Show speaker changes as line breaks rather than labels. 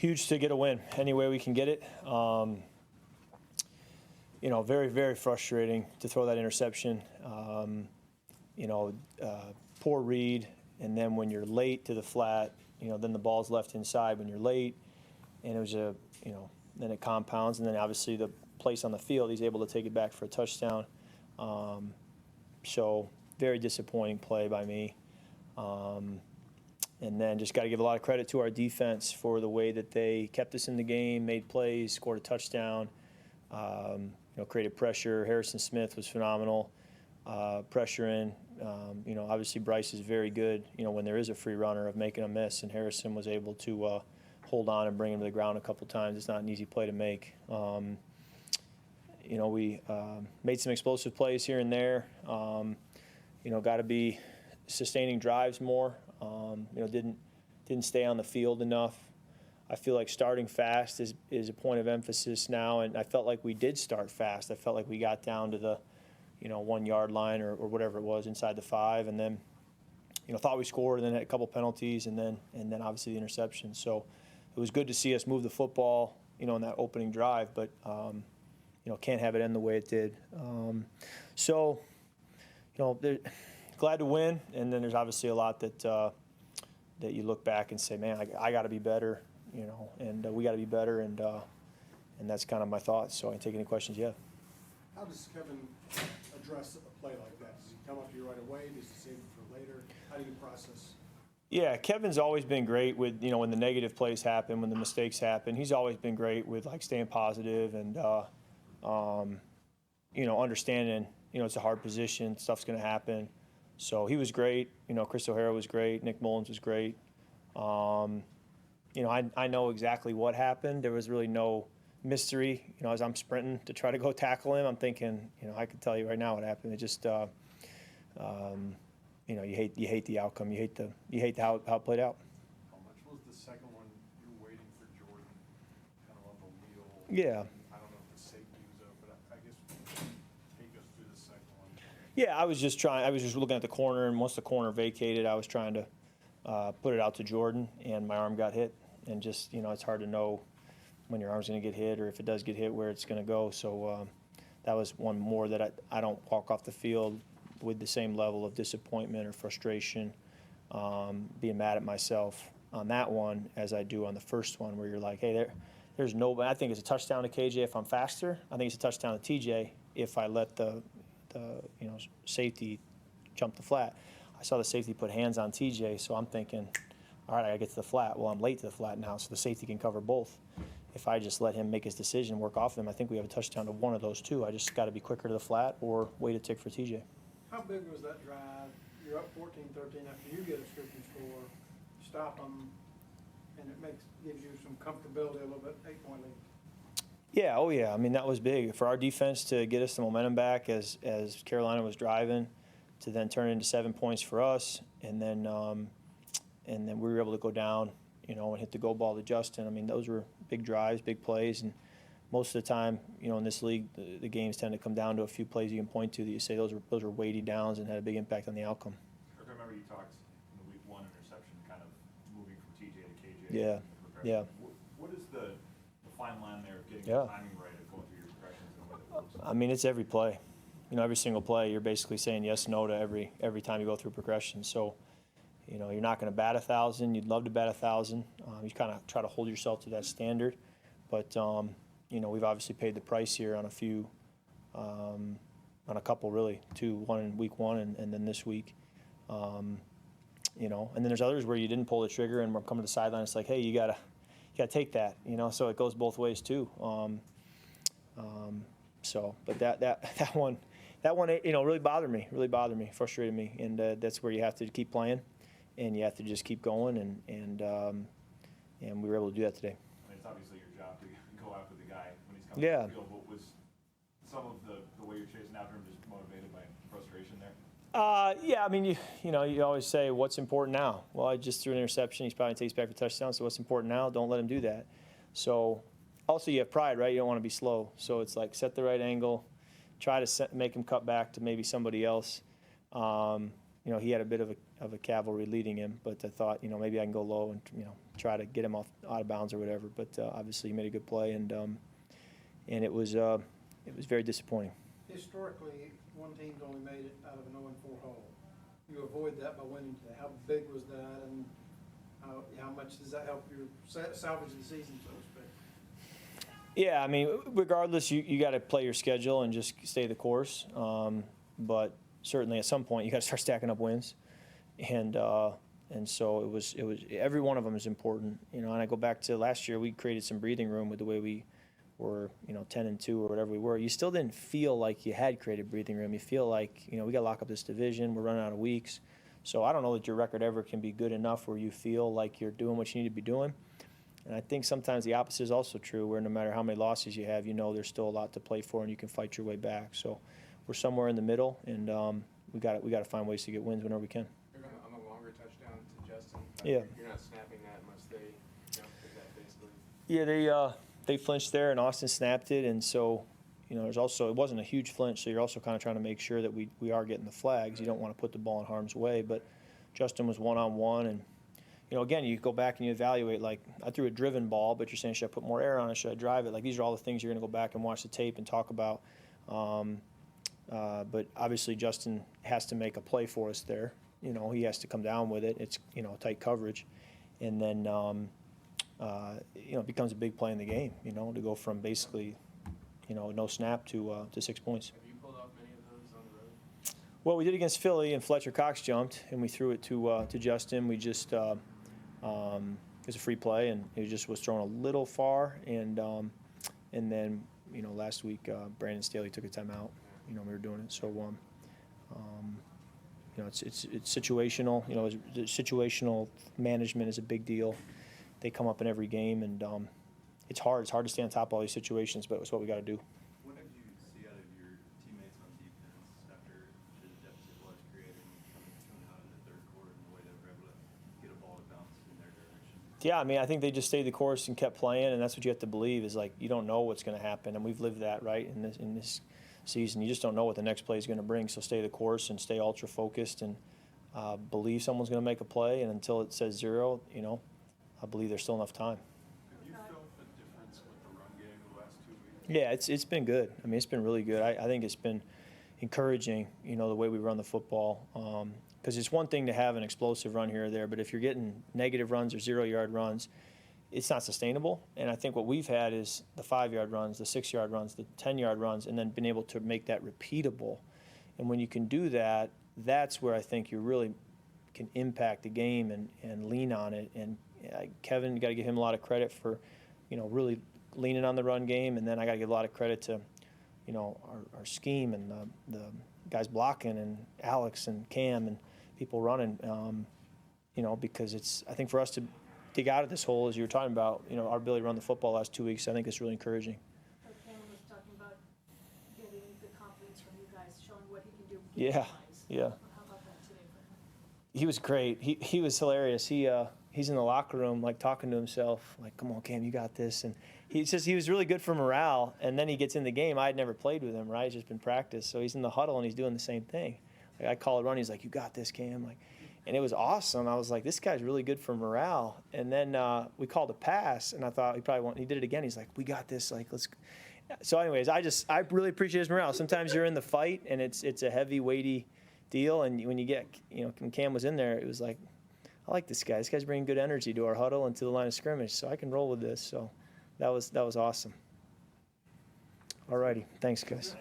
Huge to get a win any way we can get it. Very, very frustrating to throw that interception. Poor read, and then when you're late to the flat, then the ball's left inside when you're late, and it was then it compounds, and then obviously the place on the field, he's able to take it back for a touchdown. So very disappointing play by me. And then just got to give a lot of credit to our defense for the way that they kept us in the game, made plays, scored a touchdown, created pressure. Harrison Smith was phenomenal, pressuring. Obviously Bryce is very good, when there is a free runner of making a miss, and Harrison was able to hold on and bring him to the ground a couple times. It's not an easy play to make. We made some explosive plays here and there. Got to be sustaining drives more. Didn't stay on the field enough. I feel like starting fast is a point of emphasis now, and I felt like we did start fast. I felt like we got down to the 1 yard line or whatever it was inside the 5, and then thought we scored, and then had a couple penalties, and then obviously the interception. So it was good to see us move the football in that opening drive, but can't have it end the way it did. Glad to win, and then there's obviously a lot that you look back and say, man, I got to be better, and we got to be better, and that's kind of my thoughts. So I can take any questions you have.
How does Kevin address a play like that? Does he come up to you right away? Does he save it for later? How do you process?
Yeah, Kevin's always been great with, when the negative plays happen, when the mistakes happen. He's always been great with, staying positive and, understanding, it's a hard position, stuff's going to happen. So he was great. Chris O'Hara was great. Nick Mullins was great. I know exactly what happened. There was really no mystery. As I'm sprinting to try to go tackle him, I'm thinking, I could tell you right now what happened. It just, you hate the outcome. You hate how it played out.
How much was the second one? You're waiting for Jordan, kind of on the wheel.
Yeah.
I don't know if the safety was up, but I guess take us through the second one.
Yeah, I was just looking at the corner, and once the corner vacated, I was trying to put it out to Jordan, and my arm got hit. And just, it's hard to know when your arm's going to get hit, or if it does get hit, where it's going to go. So that was one more that I don't walk off the field with the same level of disappointment or frustration, being mad at myself on that one as I do on the first one, where you're like, hey, there's nobody. I think it's a touchdown to KJ if I'm faster. I think it's a touchdown to TJ if I let the safety jump the flat. I saw the safety put hands on TJ, so I'm thinking, all right, I got to get to the flat. Well, I'm late to the flat now, so the safety can cover both. If I just let him make his decision, work off him, I think we have a touchdown to one of those two. I just got to be quicker to the flat or wait a tick for TJ.
How big was that drive? You're up 14-13 after you get a scripted score, stop them, and it gives you some comfortability a little bit, 8-point lead.
Yeah, oh yeah. I mean, that was big for our defense to get us the momentum back as Carolina was driving, to then turn it into 7 points for us, and then we were able to go down, and hit the go ball to Justin. I mean, those were big drives, big plays, and most of the time, in this league, the games tend to come down to a few plays you can point to that you say those are weighty downs and had a big impact on the outcome.
I remember you talked in the week 1 interception, kind of moving from TJ to KJ.
Yeah, yeah.
What is the fine line there of getting the timing right of going through your progressions and what it looks like?
I mean, it's every play. Every single play, you're basically saying yes, no to every time you go through progression. So, you're not going to bat 1,000. You'd love to bat 1,000. You kind of try to hold yourself to that standard, but we've obviously paid the price here on on a couple really, one in week 1 and then this week. And then there's others where you didn't pull the trigger and we're coming to the sideline. It's like, hey, you gotta take that, so it goes both ways too. But that one, really bothered me, frustrated me, and that's where you have to keep playing, and you have to just keep going, and we were able to do that today.
I mean, it's obviously your job to go after the guy when he's coming to the field. What was some of the way you're chasing after him just motivated by frustration there?
Yeah, I mean, you always say, what's important now? Well, I just threw an interception. He's probably takes back for touchdown. So what's important now? Don't let him do that. So also you have pride, right? You don't want to be slow. So it's like set the right angle, try to make him cut back to maybe somebody else. He had a bit of a cavalry leading him, but I thought, maybe I can go low and, try to get him out of bounds or whatever. But obviously he made a good play, and it was very disappointing.
Historically, one team's only made it out of an 0-4 hole. You avoid that by winning today. How big was that, and how much does that help you salvage the season, so to speak?
Yeah, I mean, regardless, you got to play your schedule and just stay the course. But certainly, at some point, you got to start stacking up wins, and so it was every one of them is important, you know. And I go back to last year, we created some breathing room with the way we were, 10-2 or whatever we were. You still didn't feel like you had created breathing room. You feel like, we got to lock up this division. We're running out of weeks. So I don't know that your record ever can be good enough where you feel like you're doing what you need to be doing. And I think sometimes the opposite is also true, where no matter how many losses you have, there's still a lot to play for, and you can fight your way back. So we're somewhere in the middle, and we got to find ways to get wins whenever we can.
On the longer touchdown to Justin,
yeah,
you're not snapping that unless they jump. Is that basically?
Yeah, they flinched there, and Austin snapped it, and so there's also, it wasn't a huge flinch, so you're also kind of trying to make sure that we are getting the flags. You don't want to put the ball in harm's way, but Justin was one-on-one, and again, you go back and you evaluate, like, I threw a driven ball, but you're saying, should I put more air on it? Should I drive it? Like, these are all the things you're going to go back and watch the tape and talk about. But obviously, Justin has to make a play for us there. He has to come down with it. It's, tight coverage. And then, it becomes a big play in the game, to go from basically, no snap to 6 points.
Have you pulled off many of those on the road?
Well, we did against Philly, and Fletcher Cox jumped, and we threw it to Justin. We just it was a free play, and it just was thrown a little far. And then last week Brandon Staley took a timeout. We were doing it, so it's situational. Situational management is a big deal. They come up in every game, and it's hard. It's hard to stay on top of all these situations, but it's what we got to do.
What did you see out of your teammates on defense after the deficit was created and coming out in the third quarter and the way they were able to get a ball to bounce in their direction?
Yeah, I mean, I think they just stayed the course and kept playing, and that's what you have to believe is, like, you don't know what's going to happen, and we've lived that, right, in this season. You just don't know what the next play is going to bring, so stay the course and stay ultra focused and believe someone's going to make a play, and until it says 0, I believe there's still enough time.
Have you felt the difference with the run game the last 2 weeks?
Yeah, it's been good. I mean, it's been really good. I think it's been encouraging, the way we run the football. Because it's one thing to have an explosive run here or there, but if you're getting negative runs or 0-yard runs, it's not sustainable. And I think what we've had is the 5-yard runs, the 6-yard runs, the 10-yard runs, and then been able to make that repeatable. And when you can do that, that's where I think you really can impact the game and lean on it. And Kevin, you got to give him a lot of credit for, really leaning on the run game. And then I got to give a lot of credit to, our scheme and the guys blocking and Alex and Cam and people running, because I think for us to dig out of this hole, as you were talking about, our ability to run the football the last 2 weeks, I think it's really encouraging.
Cam was talking about getting the confidence from you guys, showing what he can do.
Yeah.
How about that today for him?
He was great. He was hilarious. He's in the locker room, like, talking to himself, like, come on, Cam, you got this. And he was really good for morale. And then he gets in the game. I had never played with him, right? He's just been practice. So he's in the huddle, and he's doing the same thing. Like, I call a run. He's like, you got this, Cam. Like, and it was awesome. I was like, this guy's really good for morale. And then we called a pass, and I thought he did it again. He's like, we got this. Like, let's. So anyways, I really appreciate his morale. Sometimes you're in the fight, and it's a heavy, weighty deal. And when you get, when Cam was in there, it was like, I like this guy. This guy's bringing good energy to our huddle and to the line of scrimmage, so I can roll with this. So that was awesome. All righty. Thanks, guys.